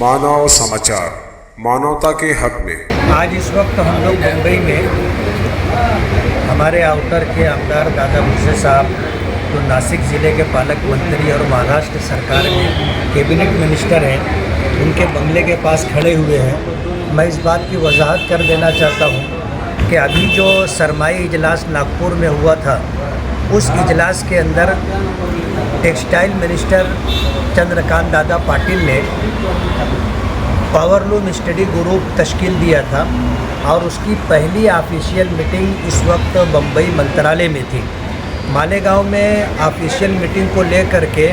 मानव समाचार, मानवता के हक में। आज इस वक्त हम लोग मुंबई में हमारे आउटर के आमदार दादा भुसे साहब, जो नासिक ज़िले के पालक मंत्री और महाराष्ट्र सरकार में कैबिनेट मिनिस्टर हैं, उनके बंगले के पास खड़े हुए हैं। मैं इस बात की वजाहत कर देना चाहता हूँ कि अभी जो सरमाई इजलास नागपुर में हुआ था, उस इजलास के अंदर टेक्सटाइल मिनिस्टर चंद्रकांत दादा पाटिल ने पावरलूम स्टडी ग्रुप तश्कील दिया था और उसकी पहली ऑफिशियल मीटिंग इस वक्त बम्बई मंत्रालय में थी। मालेगांव में ऑफिशियल मीटिंग को लेकर के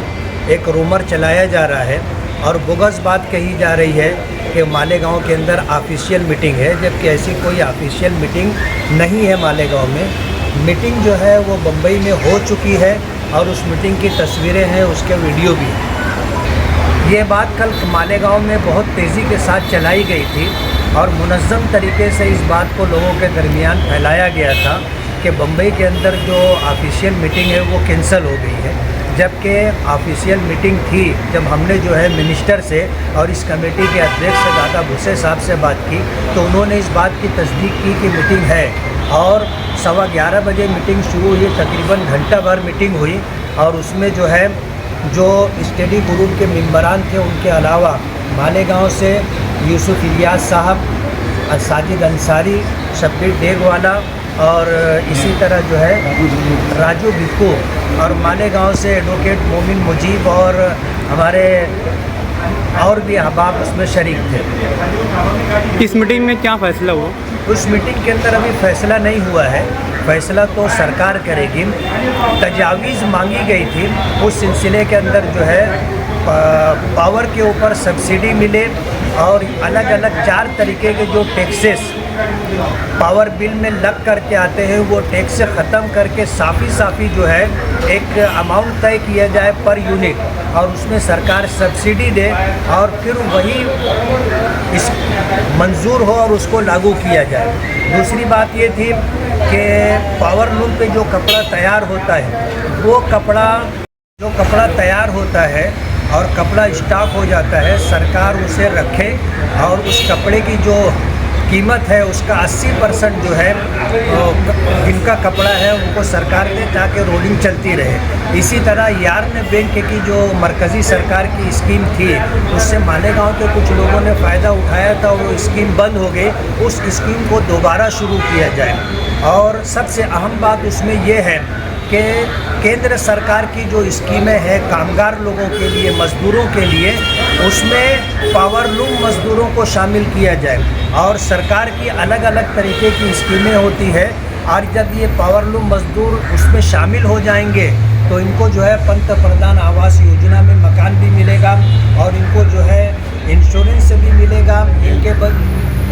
एक रूमर चलाया जा रहा है और बोगस बात कही जा रही है कि मालेगांव के अंदर ऑफिशियल मीटिंग है, जबकि ऐसी कोई ऑफिशियल मीटिंग नहीं है। मालेगांव में मीटिंग जो है वो बम्बई में हो चुकी है और उस मीटिंग की तस्वीरें हैं, उसके वीडियो भी हैं। ये बात कल मालेगांव में बहुत तेज़ी के साथ चलाई गई थी और मुनज़्ज़म तरीके से इस बात को लोगों के दरमियान फैलाया गया था कि बम्बई के अंदर जो ऑफिशियल मीटिंग है वो कैंसिल हो गई है। जबकि ऑफिशियल मीटिंग थी, जब हमने जो है मिनिस्टर से और इस कमेटी के अध्यक्ष दादा भुसे साहब से बात की तो उन्होंने इस बात की तस्दीक की कि मीटिंग है और 11:15 बजे मीटिंग शुरू हुई। तकरीबन घंटा भर मीटिंग हुई और उसमें जो स्टडी ग्रुप के मेंबरान थे, उनके अलावा मालेगांव से यूसुफ इलियास साहब, साजिद अंसारी, शब्बीर डेगवाला और इसी तरह जो है राजू भिक्कू और मालेगांव से एडवोकेट मोमिन मुजीब और हमारे और भी अहबाब उसमें शरीक थे। इस मीटिंग में क्या फ़ैसला हुआ? उस मीटिंग के अंदर अभी फ़ैसला नहीं हुआ है, फ़ैसला तो सरकार करेगी। तजावीज़ मांगी गई थी, उस सिलसिले के अंदर जो है पावर के ऊपर सब्सिडी मिले और अलग अलग 4 तरीके के जो टैक्सेस पावर बिल में लग करके आते हैं, वो टैक्स से ख़त्म करके साफ़ी जो है एक अमाउंट तय किया जाए पर यूनिट और उसमें सरकार सब्सिडी दे और फिर वही इस मंजूर हो और उसको लागू किया जाए। दूसरी बात ये थी कि पावरलूम पे जो कपड़ा तैयार होता है, वो जो कपड़ा तैयार होता है और कपड़ा स्टॉक हो जाता है, सरकार उसे रखे और उस कपड़े की जो कीमत है उसका 80% जो है जिनका कपड़ा है उनको सरकार दे ताकि रोलिंग चलती रहे। इसी तरह यार्न बैंक की जो मरकज़ी सरकार की स्कीम थी, उससे मालेगांव के कुछ लोगों ने फ़ायदा उठाया था, वो स्कीम बंद हो गई। उस स्कीम को दोबारा शुरू किया जाए और सबसे अहम बात उसमें ये है कि केंद्र सरकार की जो स्कीमें हैं कामगार लोगों के लिए, मज़दूरों के लिए, उसमें पावरलूम मज़दूरों को शामिल किया जाए और सरकार की अलग अलग तरीके की स्कीमें होती है और जब ये पावरलूम मज़दूर उसमें शामिल हो जाएंगे तो इनको जो है पंतप्रधान आवास योजना में मकान भी मिलेगा और इनको जो है इंश्योरेंस भी मिलेगा। इनके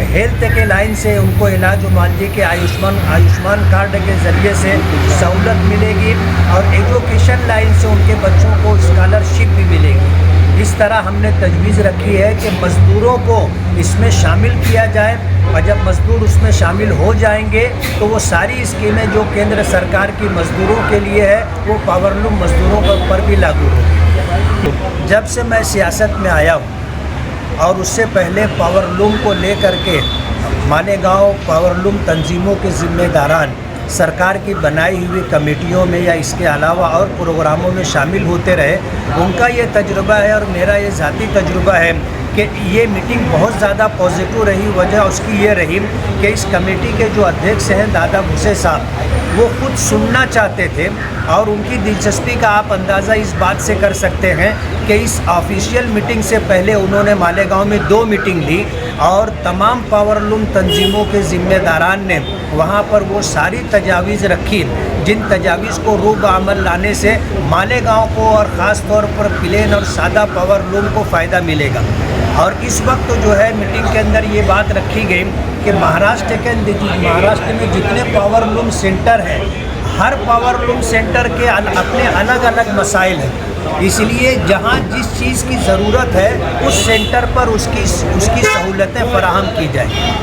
हेल्थ के लाइन से उनको इलाज मुआवजे के आयुष्मान कार्ड के ज़रिए से सहूलत मिलेगी और एजुकेशन लाइन से उनके बच्चों को स्कॉलरशिप भी मिलेगी। इस तरह हमने तजवीज़ रखी है कि मज़दूरों को इसमें शामिल किया जाए और जब मज़दूर उसमें शामिल हो जाएंगे तो वो सारी स्कीमें जो केंद्र सरकार की मज़दूरों के लिए है वो पावरलूम मज़दूरों के ऊपर भी लागू होगी। जब से मैं सियासत में आया हूँ और उससे पहले पावरलूम को लेकर के मालेगांव पावरलूम तंजीमों के ज़िम्मेदारान सरकार की बनाई हुई कमेटियों में या इसके अलावा और प्रोग्रामों में शामिल होते रहे। उनका ये तजुर्बा है और मेरा ये ज़ाती तजुर्बा है कि ये मीटिंग बहुत ज़्यादा पॉजिटिव रही। वजह उसकी ये रही कि इस कमेटी के जो अध्यक्ष हैं दादा भुसे साहब, वो खुद सुनना चाहते थे और उनकी दिलचस्पी का आप अंदाज़ा इस बात से कर सकते हैं कि इस ऑफिशियल मीटिंग से पहले उन्होंने मालेगांव में 2 मीटिंग ली और तमाम पावरलूम तंजीमों के ज़िम्मेदारान ने वहाँ पर वो सारी तजावीज़ रखी जिन तजावीज़ को रूब अमल लाने से मालेगांव को और ख़ास तौर पर प्लेन और सादा पावरलूम को फ़ायदा मिलेगा। और इस वक्त जो है मीटिंग के अंदर ये बात रखी गई कि महाराष्ट्र में जितने पावरलूम सेंटर हैं, हर पावरलूम सेंटर के अपने अलग अलग मसाइल हैं, इसलिए जहाँ जिस चीज़ की ज़रूरत है उस सेंटर पर उसकी सहूलतें फराहम की जाए।